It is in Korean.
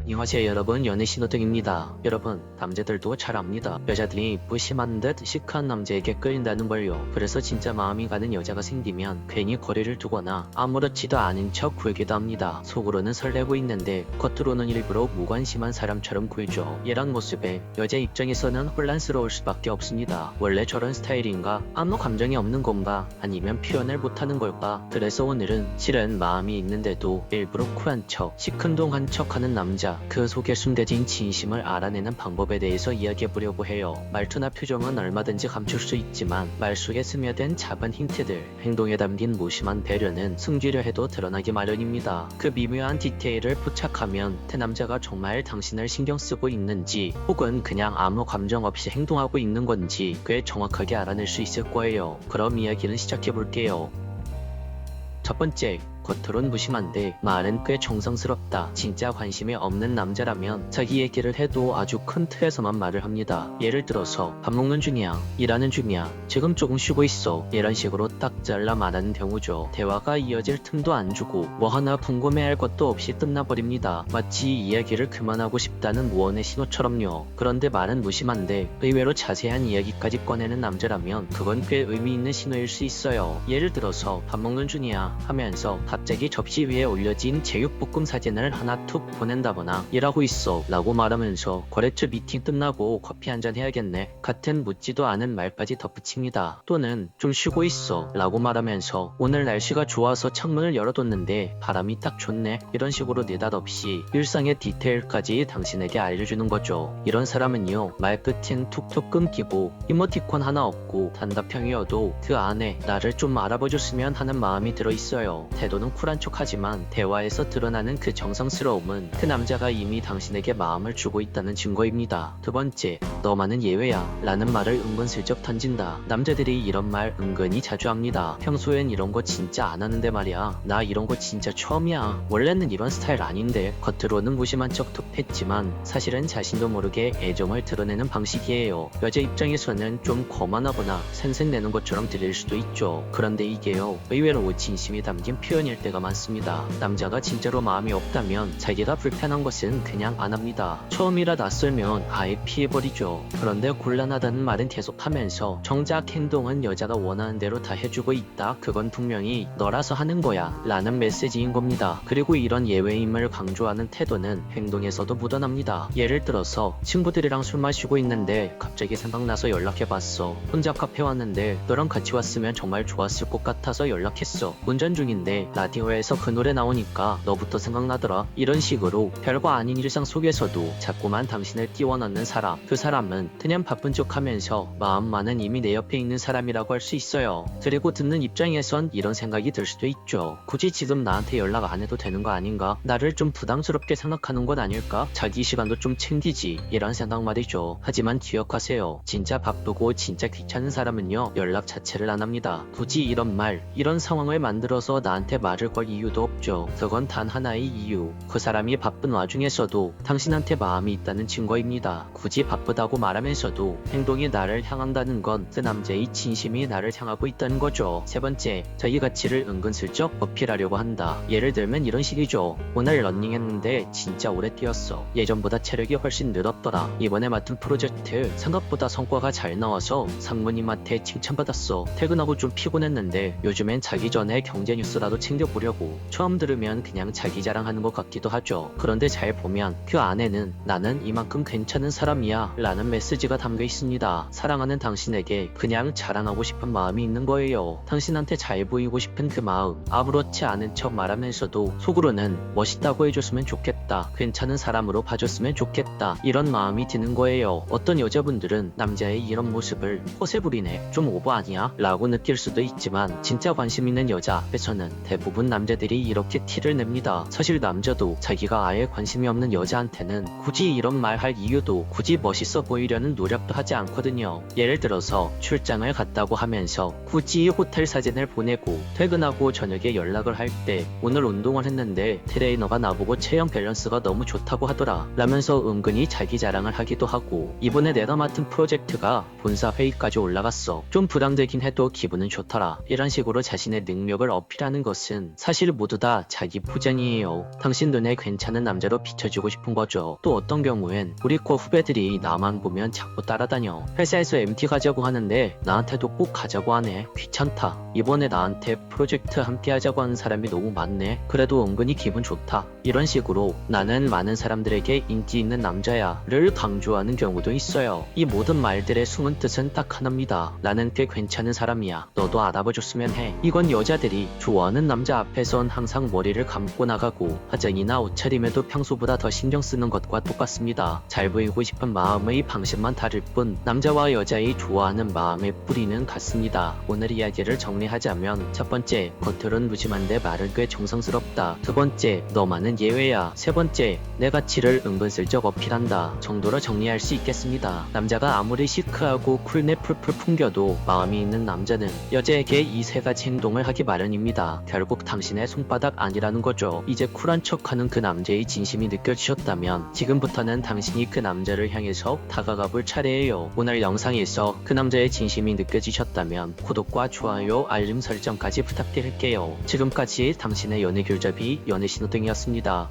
안녕하세요 여러분, 연애 신호등입니다. 여러분, 남자들도 잘 압니다. 여자들이 무심한 듯 시크한 남자에게 끌린다는 걸요. 그래서 진짜 마음이 가는 여자가 생기면 괜히 거리를 두거나 아무렇지도 않은 척 굴기도 합니다. 속으로는 설레고 있는데 겉으로는 일부러 무관심한 사람처럼 굴죠. 이런 모습에 여자 입장에서는 혼란스러울 수밖에 없습니다. 원래 저런 스타일인가? 아무 감정이 없는 건가? 아니면 표현을 못하는 걸까? 그래서 오늘은 실은 마음이 있는데도 일부러 쿨한 척, 시큰둥한 척하는 남자, 그 속에 숨겨진 진심을 알아내는 방법에 대해서 이야기해보려고 해요. 말투나 표정은 얼마든지 감출 수 있지만 말 속에 스며든 작은 힌트들, 행동에 담긴 무심한 배려는 숨기려 해도 드러나기 마련입니다. 그 미묘한 디테일을 포착하면 그 남자가 정말 당신을 신경 쓰고 있는지 혹은 그냥 아무 감정 없이 행동하고 있는 건지 꽤 정확하게 알아낼 수 있을 거예요. 그럼 이야기를 시작해볼게요. 첫 번째, 겉으론 무심한데 말은 꽤 정성스럽다. 진짜 관심이 없는 남자라면 자기 얘기를 해도 아주 큰 틀에서만 말을 합니다. 예를 들어서 밥 먹는 중이야, 일하는 중이야, 지금 조금 쉬고 있어, 이런 식으로 딱 잘라 말하는 경우죠. 대화가 이어질 틈도 안 주고 뭐 하나 궁금해할 것도 없이 끝나버립니다. 마치 이야기를 그만하고 싶다는 무언의 신호처럼요. 그런데 말은 무심한데 의외로 자세한 이야기까지 꺼내는 남자라면 그건 꽤 의미 있는 신호일 수 있어요. 예를 들어서 밥 먹는 중이야 하면서 갑자기 접시 위에 올려진 제육볶음 사진을 하나 툭 보낸다거나 일하고 있어 라고 말하면서 거래처 미팅 끝나고 커피 한잔 해야겠네 같은 묻지도 않은 말까지 덧붙입니다. 또는 좀 쉬고 있어 라고 말하면서 오늘 날씨가 좋아서 창문을 열어뒀는데 바람이 딱 좋네, 이런 식으로 느닷없이 일상의 디테일까지 당신에게 알려주는 거죠. 이런 사람은요, 말끝은 툭툭 끊기고 이모티콘 하나 없고 단답형이어도 그 안에 나를 좀 알아봐줬으면 하는 마음이 들어있어요. 태도는 쿨한 척하지만 대화에서 드러나는 그 정성스러움은 그 남자가 이미 당신에게 마음을 주고 있다는 증거입니다. 두 번째, 너만은 예외야 라는 말을 은근슬쩍 던진다. 남자들이 이런 말 은근히 자주 합니다. 평소엔 이런 거 진짜 안 하는데 말이야, 나 이런 거 진짜 처음이야, 원래는 이런 스타일 아닌데. 겉으로는 무심한 척 툭 했지만 사실은 자신도 모르게 애정을 드러내는 방식이에요. 여자 입장에서는 좀 거만하거나 생색내는 것처럼 들릴 수도 있죠. 그런데 이게요, 의외로 진심이 담긴 표현일 때가 많습니다. 남자가 진짜로 마음이 없다면 자기가 불편한 것은 그냥 안 합니다. 처음이라 낯설면 아예 피해버리죠. 그런데 곤란하다는 말은 계속하면서 정작 행동은 여자가 원하는 대로 다 해주고 있다, 그건 분명히 너라서 하는 거야 라는 메시지인 겁니다. 그리고 이런 예외임을 강조하는 태도는 행동에서도 묻어납니다. 예를 들어서 친구들이랑 술 마시고 있는데 갑자기 생각나서 연락해봤어. 혼자 카페 왔는데 너랑 같이 왔으면 정말 좋았을 것 같아서 연락했어. 운전 중인데 라디오에서 그 노래 나오니까 너부터 생각나더라. 이런 식으로 별거 아닌 일상 속에서도 자꾸만 당신을 끼워넣는 사람, 그 사람은 그냥 바쁜 척하면서 마음만은 이미 내 옆에 있는 사람이라고 할 수 있어요. 그리고 듣는 입장에선 이런 생각이 들 수도 있죠. 굳이 지금 나한테 연락 안 해도 되는 거 아닌가? 나를 좀 부담스럽게 생각하는 건 아닐까? 자기 시간도 좀 챙기지, 이런 생각 말이죠. 하지만 기억하세요. 진짜 바쁘고 진짜 귀찮은 사람은요, 연락 자체를 안 합니다. 굳이 이런 말, 이런 상황을 만들어서 나한테 말을 걸 이유도 없죠. 그건 단 하나의 이유, 그 사람이 바쁜 와중에서도 당신한테 마음이 있다는 증거입니다. 굳이 바쁘다고 말하면서도 행동이 나를 향한다는 건 그 남자의 진심이 나를 향하고 있다는 거죠. 세 번째, 자기 가치를 은근슬쩍 어필하려고 한다. 예를 들면 이런 식이죠. 오늘 러닝했는데 진짜 오래 뛰었어. 예전보다 체력이 훨씬 늘었더라. 이번에 맡은 프로젝트 생각보다 성과가 잘 나와서 상무님한테 칭찬받았어. 퇴근하고 좀 피곤했는데 요즘엔 자기 전에 경제 뉴스라도 챙겨보려고. 처음 들으면 그냥 자기 자랑하는 것 같기도 하죠. 그런데 잘 보면 그 안에는 나는 이만큼 괜찮은 사람이야 라는 메시지가 담겨 있습니다. 사랑하는 당신에게 그냥 자랑하고 싶은 마음이 있는 거예요. 당신한테 잘 보이고 싶은 그 마음, 아무렇지 않은 척 말하면서도 속으로는 멋있다고 해줬으면 좋겠다, 괜찮은 사람으로 봐줬으면 좋겠다, 이런 마음이 드는 거예요. 어떤 여자분들은 남자의 이런 모습을 허세 부리네, 좀 오버 아니야? 라고 느낄 수도 있지만 진짜 관심 있는 여자 앞에서는 대부분 남자들이 이렇게 티를 냅니다. 사실 남자도 자기가 아예 관심이 없는 여자한테는 굳이 이런 말 할 이유도, 굳이 멋있어 보이려는 노력도 하지 않거든요. 예를 들어서 출장을 갔다고 하면서 굳이 호텔 사진을 보내고 퇴근하고 저녁에 연락을 할 때 오늘 운동을 했는데 트레이너가 나보고 체형 밸런스가 너무 좋다고 하더라 라면서 은근히 자기 자랑을 하기도 하고, 이번에 내가 맡은 프로젝트가 본사 회의까지 올라갔어, 좀 부담되긴 해도 기분은 좋더라, 이런 식으로 자신의 능력을 어필하는 것은 남자는 사실 모두 다 자기 포장이에요. 당신 눈에 괜찮은 남자로 비춰주고 싶은 거죠. 또 어떤 경우엔 우리 코 후배들이 나만 보면 자꾸 따라다녀. 회사에서 MT 가자고 하는데 나한테도 꼭 가자고 하네. 귀찮다. 이번에 나한테 프로젝트 함께 하자고 하는 사람이 너무 많네. 그래도 은근히 기분 좋다. 이런 식으로 나는 많은 사람들에게 인기 있는 남자야 를 강조하는 경우도 있어요. 이 모든 말들의 숨은 뜻은 딱 하나입니다. 나는 꽤 괜찮은 사람이야. 너도 알아봐줬으면 해. 이건 여자들이 좋아하는 남자 앞에선 항상 머리를 감고 나가고 화장이나 옷차림에도 평소보다 더 신경 쓰는 것과 똑같습니다. 잘 보이고 싶은 마음의 방식만 다를 뿐 남자와 여자의 좋아하는 마음의 뿌리는 같습니다. 오늘 이야기를 정리하자면 첫 번째, 겉으론 무심한데 말은 꽤 정성스럽다. 두 번째, 너만은 예외야. 세 번째, 내 가치를 은근슬쩍 어필한다 정도로 정리할 수 있겠습니다. 남자가 아무리 시크하고 쿨내 풀풀 풍겨도 마음이 있는 남자는 여자에게 이 세 가지 행동을 하기 마련입니다. 결국 당신의 손바닥 아니라는 거죠. 이제 쿨한 척하는 그 남자의 진심이 느껴지셨다면 지금부터는 당신이 그 남자를 향해서 다가가 볼 차례예요. 오늘 영상에서 그 남자의 진심이 느껴지셨다면 구독과 좋아요, 알림 설정까지 부탁드릴게요. 지금까지 당신의 연애 길잡이 연애신호등이었습니다.